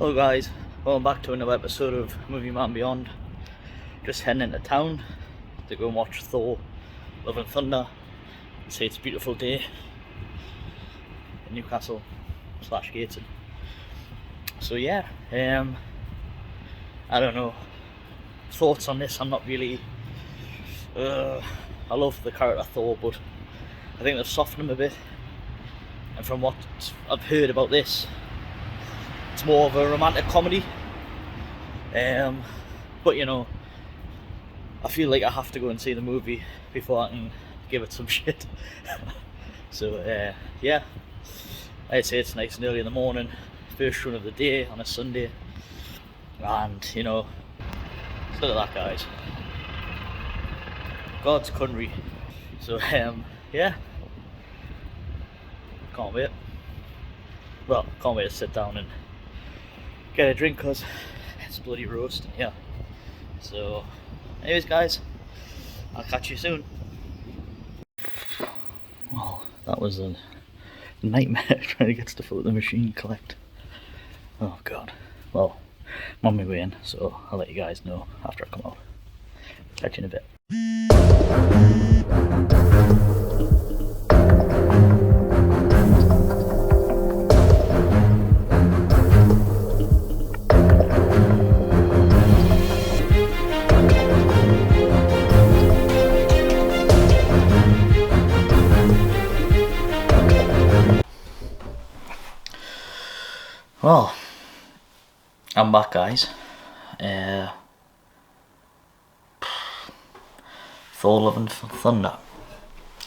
Hello guys, welcome back to another episode of Movie Man Beyond. Just heading into town to go and watch Thor, Love and Thunder. Say it's a beautiful day in Newcastle / Gateshead. So yeah, I don't know, thoughts on this. I'm not really, I love the character Thor, but I think they've softened him a bit. And from what I've heard about this, it's more of a romantic comedy. But you know, I feel like I have to go and see the movie before I can give it some shit. So yeah, I'd say it's nice and early in the morning, first run of the day on a Sunday, and you know, look at that, guys, God's country. So yeah, can't wait. Well, can't wait to sit down and get a drink because it's bloody roasting here. So anyways guys, I'll catch you soon. Well, that was a nightmare trying to get stuff out of the machine collect. Oh god. Well, I'm on my way in, so I'll let you guys know after I come out. Catch you in a bit. Well, I'm back, guys. Thor, Love and Thunder.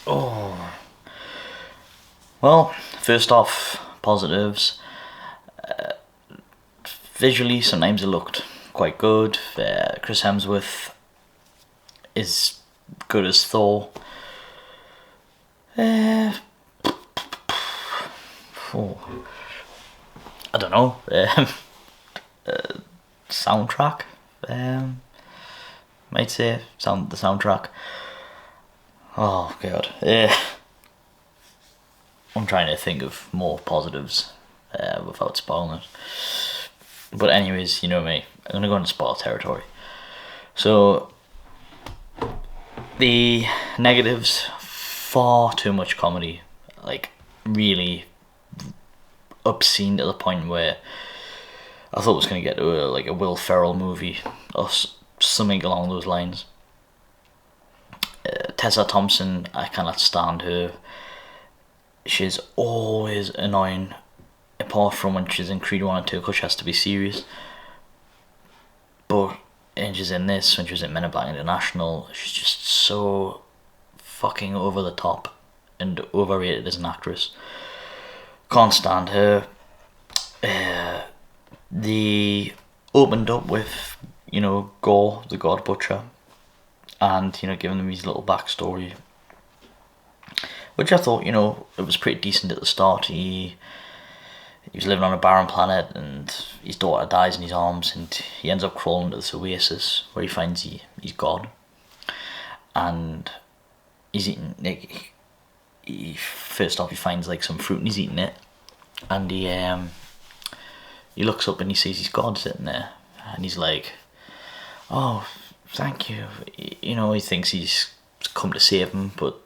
Oh. Well, first off, positives. Visually, sometimes it looked quite good. Chris Hemsworth is good as Thor. I don't know. Soundtrack. Might say the soundtrack. Oh god. I'm trying to think of more positives without spoiling it. But anyways, you know me, I'm gonna go into spoiler territory. So the negatives: far too much comedy, like really obscene to the point where I thought it was going to get to like a Will Ferrell movie or something along those lines. Tessa Thompson, I cannot stand her. She's always annoying, apart from when she's in Creed 1 and 2 because she has to be serious. But when she's in this, when she was in Men in Black International, she's just so fucking over the top and overrated as an actress. Can't stand her. They opened up with, you know, Gore, the God Butcher, and, you know, giving them his little backstory, which I thought, you know, it was pretty decent at the start. He was living on a barren planet, and his daughter dies in his arms, and he ends up crawling to this oasis where he finds he's God, and he's eating, like, first off he finds like some fruit and he's eating it, and he looks up and he sees his God sitting there, and he's like, oh, thank you. You know, he thinks he's come to save him, but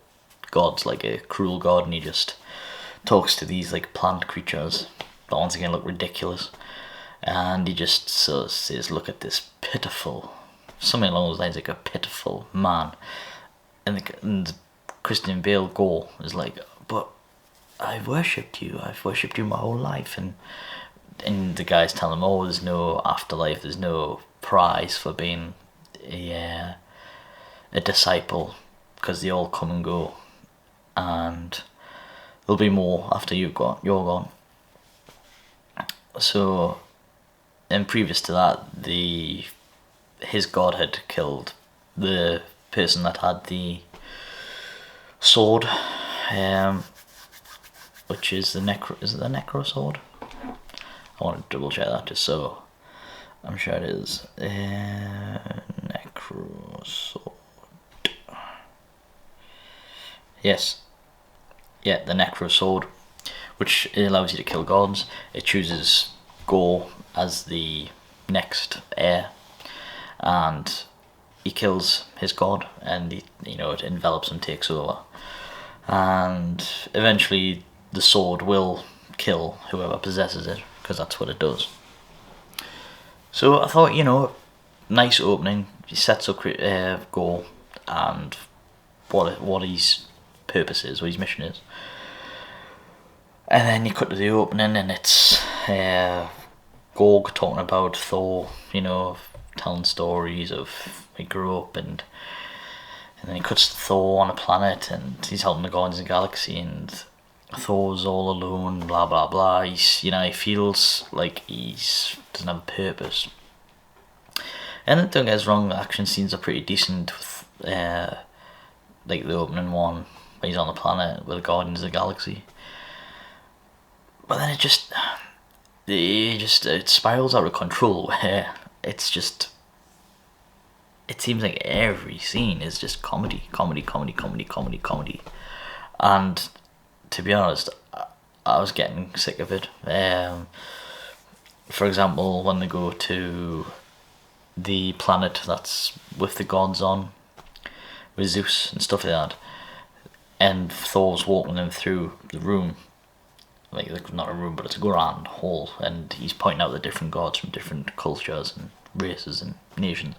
God's like a cruel God, and he just talks to these like plant creatures that once again look ridiculous, and he just sort of says, look at this pitiful, something along those lines, like a pitiful man, and Christian Bale Gore is like, but I've worshipped you my whole life, and the guys tell him, oh, there's no afterlife, there's no prize for being a disciple, because they all come and go, and there'll be more after you're gone. So, and previous to that, his god had killed the person that had the sword, which is the necro sword? I want to double check that just so I'm sure it is. Necro sword. Yes. Yeah, the necro sword, which allows you to kill gods. It chooses Gore as the next heir, and he kills his god, and it envelops him, takes over, and eventually the sword will kill whoever possesses it, because that's what it does. So I thought, nice opening. He sets up Gore and what his purpose is, what his mission is. And then you cut to the opening, and it's Gorg talking about Thor, telling stories of he grew up, and then he cuts to Thor on a planet, and he's helping the Guardians of the Galaxy, and Thor's all alone, blah blah blah. He feels like doesn't have a purpose. And don't get us wrong, the action scenes are pretty decent with like the opening one where he's on the planet with the Guardians of the Galaxy. But then it spirals out of control, where it seems like every scene is just comedy. And to be honest, I was getting sick of it. For example, when they go to the planet that's with the gods on, with Zeus and stuff like that, and Thor's walking them through the room, like not a room, but it's a grand hall, and he's pointing out the different gods from different cultures and races and nations,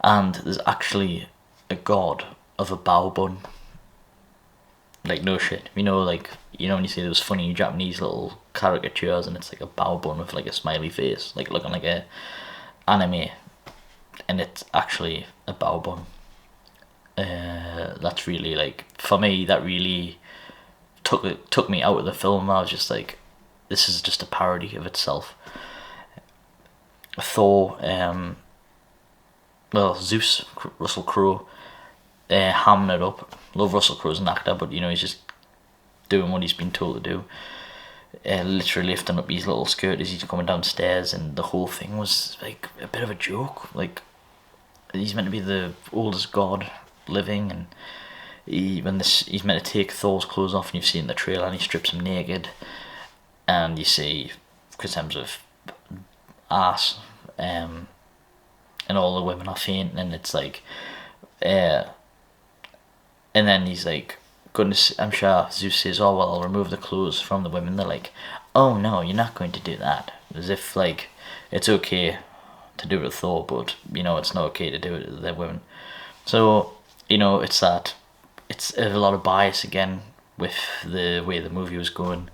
and there's actually a god of a bow bun. Like, no shit. When you see those funny Japanese little caricatures, and it's like a bow bun with like a smiley face, like looking like a anime, and it's actually a bow bun. That's really, like, for me, that really took me out of the film. I was just like, this is just a parody of itself. Thor, Zeus, Russell Crowe, hamming it up. Love Russell Crowe as an actor, but he's just doing what he's been told to do. Literally lifting up his little skirt as he's coming downstairs, and the whole thing was like a bit of a joke. Like, he's meant to be the oldest god living, and he's meant to take Thor's clothes off, and you've seen the trailer, and he strips him naked, and you see terms of ass, and all the women are fainting, and it's like, and then he's like, goodness, I'm sure Zeus says, oh well, I'll remove the clothes from the women. They're like, oh no, you're not going to do that, as if like it's okay to do it with Thor, but it's not okay to do it with the women. So it's that, it's a lot of bias again with the way the movie was going.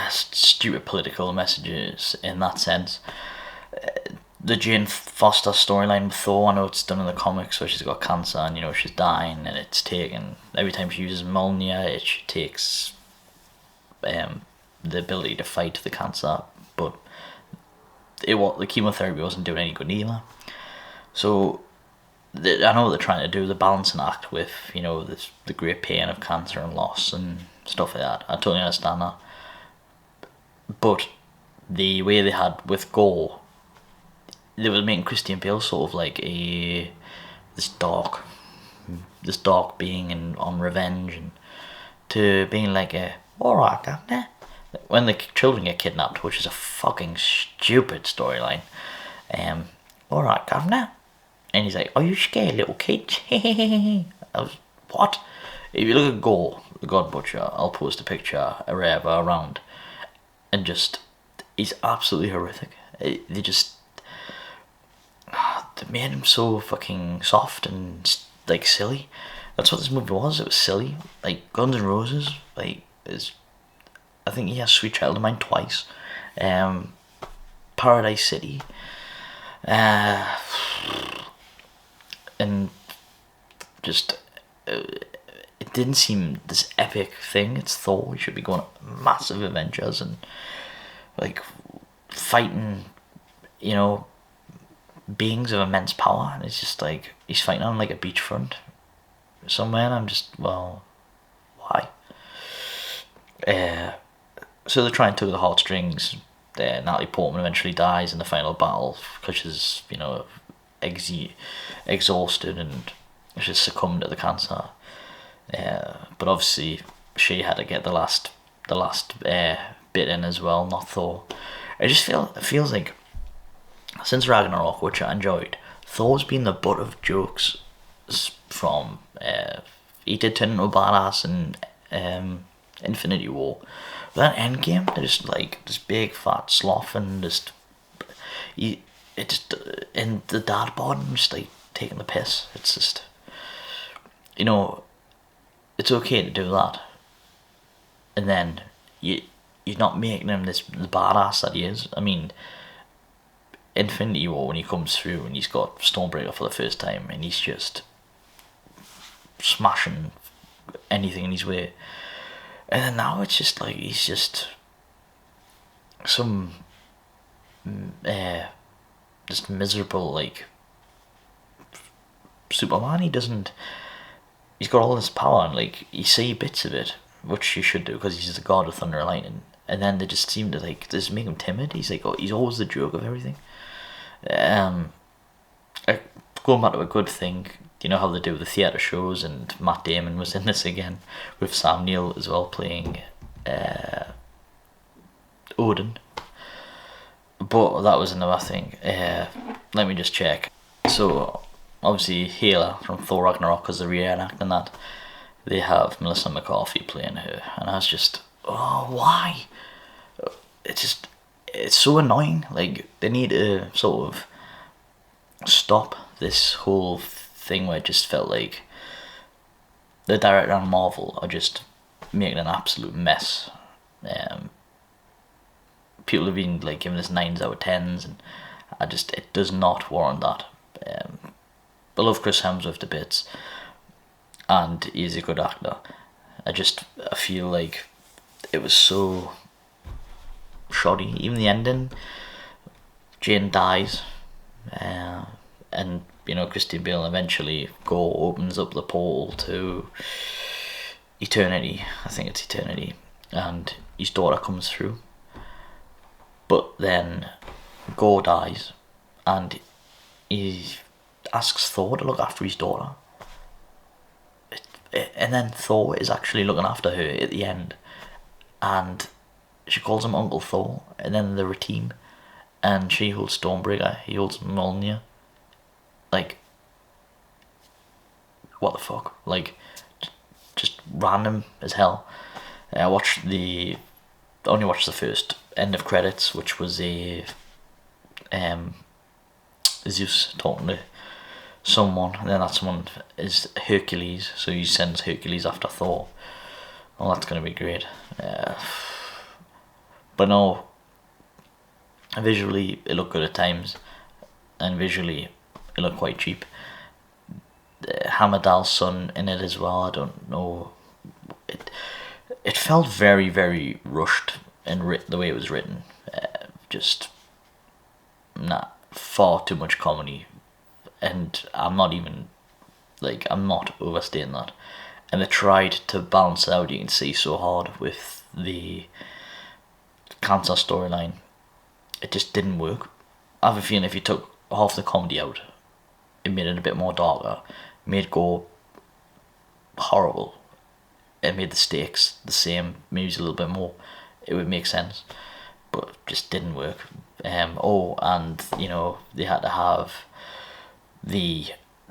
Stupid political messages in that sense. The Jane Foster storyline with Thor, I know it's done in the comics where she's got cancer, and she's dying, and it's taken, every time she uses Mjolnir, she takes the ability to fight the cancer, but the chemotherapy wasn't doing any good either. So I know what they're trying to do, the balancing act with the great pain of cancer and loss and stuff like that. I totally understand that, but the way they had with Gore, they were making Christian Bale sort of like this dark being and on revenge, and to being like alright, Governor, when the children get kidnapped, which is a fucking stupid storyline. Alright, Governor, and he's like, are you scared, little kid? What? If you look at Gore, the God Butcher, I'll post a picture around, and just, he's absolutely horrific. They made him so fucking soft and like silly. That's what this movie was. It was silly. Like Guns N' Roses. I think he has Sweet Child of Mine twice. Paradise City. And just it didn't seem this epic thing. It's Thor. We should be going on massive adventures and like fighting, beings of immense power, and it's just like he's fighting on like a beachfront somewhere, and I'm just, well, why? So they're trying to tug the heartstrings. Natalie Portman eventually dies in the final battle because she's exhausted and she's succumbed to the cancer. But obviously she had to get the last bit in as well, not Thor. it feels like since Ragnarok, which I enjoyed, Thor's been the butt of jokes from. He did turn into a badass in Infinity War. But then Endgame, they're just like this big fat sloth and just in the dad bod and just like taking the piss. It's just, you know, it's okay to do that, and then you're not making him the badass that he is. I mean, Infinity War, when he comes through and he's got Stormbreaker for the first time and he's just smashing anything in his way, and then now it's just like he's just some just miserable like Superman. He's got all this power and like you see bits of it, which you should do because he's the god of thunder and lightning, and then they just seem to like just make him timid. He's like, oh, he's always the joke of everything. Going back to a good thing, you know how they do the theatre shows, and Matt Damon was in this again with Sam Neill as well playing Odin. But that was another thing. Let me just check. So obviously Hela from Thor Ragnarok, because they're reenacting that, they have Melissa McCarthy playing her, and I was just, oh, why? It's so annoying. Like, they need to sort of stop this whole thing where it just felt like the director and Marvel are just making an absolute mess. People have been like giving this 9s out of 10s, and it does not warrant that. I love Chris Hemsworth to bits, and he's a good actor. I feel like it was so shoddy. Even the ending, Jane dies, and you know, Christian Bale eventually opens up the portal to eternity. I think it's eternity, and his daughter comes through. But then Gore dies, and he asks Thor to look after his daughter. And then Thor is actually looking after her at the end, and she calls him Uncle Thor, and then they're a team, and she holds Stormbreaker, he holds Mjolnir. Like, what the fuck? Like, just random as hell. I only watched the first end of credits, which was a Zeus talking to someone, and then that someone is Hercules, so he sends Hercules after Thor. Well, that's going to be great. But no, visually it looked good at times, and visually it looked quite cheap. Hamadal's son in it as well. I don't know. It felt very, very rushed and the way it was written. Far too much comedy, and I'm not overstating that. And they tried to balance it out. You can see so hard with the cancer storyline. It just didn't work. I have a feeling if you took half the comedy out, it made it a bit more darker, made it go horrible, it made the stakes the same, maybe a little bit more, it would make sense, but it just didn't work. And you know, they had to have the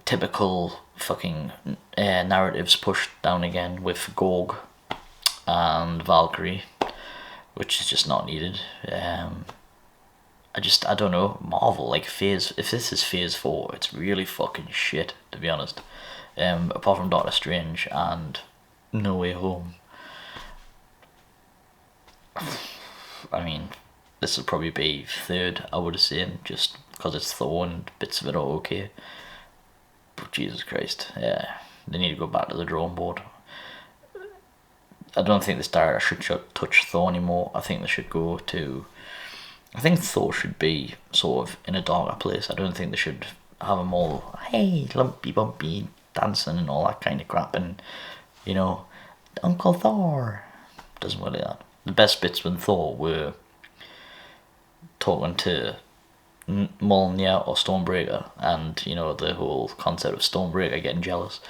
typical fucking narratives pushed down again with Gorg and Valkyrie, which is just not needed. I don't know, Marvel, like if this is phase 4, it's really fucking shit, to be honest. Apart from Doctor Strange and No Way Home. I mean, this will probably be third, I would have said, just because it's Thor and bits of it are okay. But Jesus Christ, yeah, they need to go back to the drawing board. I don't think this director should touch Thor anymore. I think Thor should be sort of in a darker place. I don't think they should have him all, hey, lumpy bumpy, dancing and all that kind of crap, and, you know, Uncle Thor. Doesn't work like that. The best bits with Thor were talking to Mjolnir or Stormbreaker, and, you know, the whole concept of Stormbreaker getting jealous.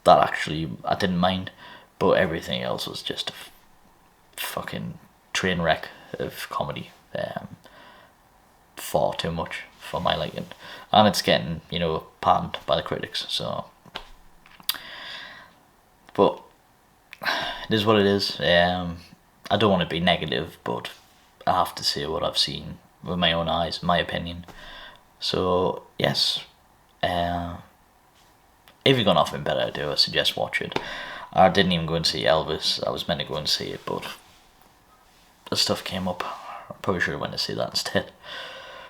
That actually, I didn't mind, but everything else was just a fucking train wreck of comedy. far too much for my liking, and it's getting, you know, panned by the critics. So, but it is what it is. I don't want to be negative, but I have to say what I've seen with my own eyes, my opinion. So yes, if you've got nothing better to do, I suggest watch it. I didn't even go and see Elvis. I was meant to go and see it, but the stuff came up. I probably should have went to see that instead.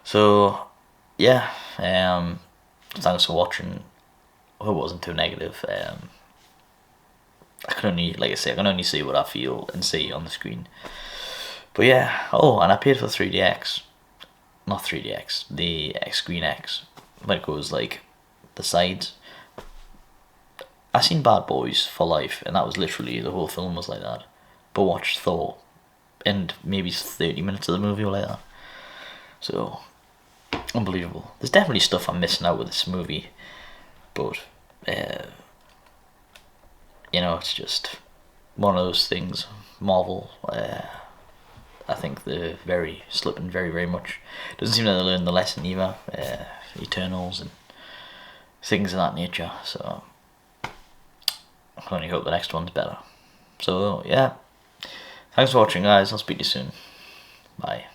So yeah, thanks for watching. I hope it wasn't too negative. I can only, like I say, I can only see what I feel and see on the screen. But yeah, oh, and I paid for 3DX, not 3DX, the Screen X, when it goes like the sides. I seen Bad Boys for Life, and that was literally, the whole film was like that. But watched Thor, and maybe 30 minutes of the movie were like that. So, unbelievable. There's definitely stuff I'm missing out with this movie, but, you know, it's just one of those things. Marvel, I think they're slipping very, very much. Doesn't seem that they learned the lesson either. Eternals and things of that nature, so I can only hope the next one's better. So yeah, thanks for watching, guys. I'll speak to you soon. Bye.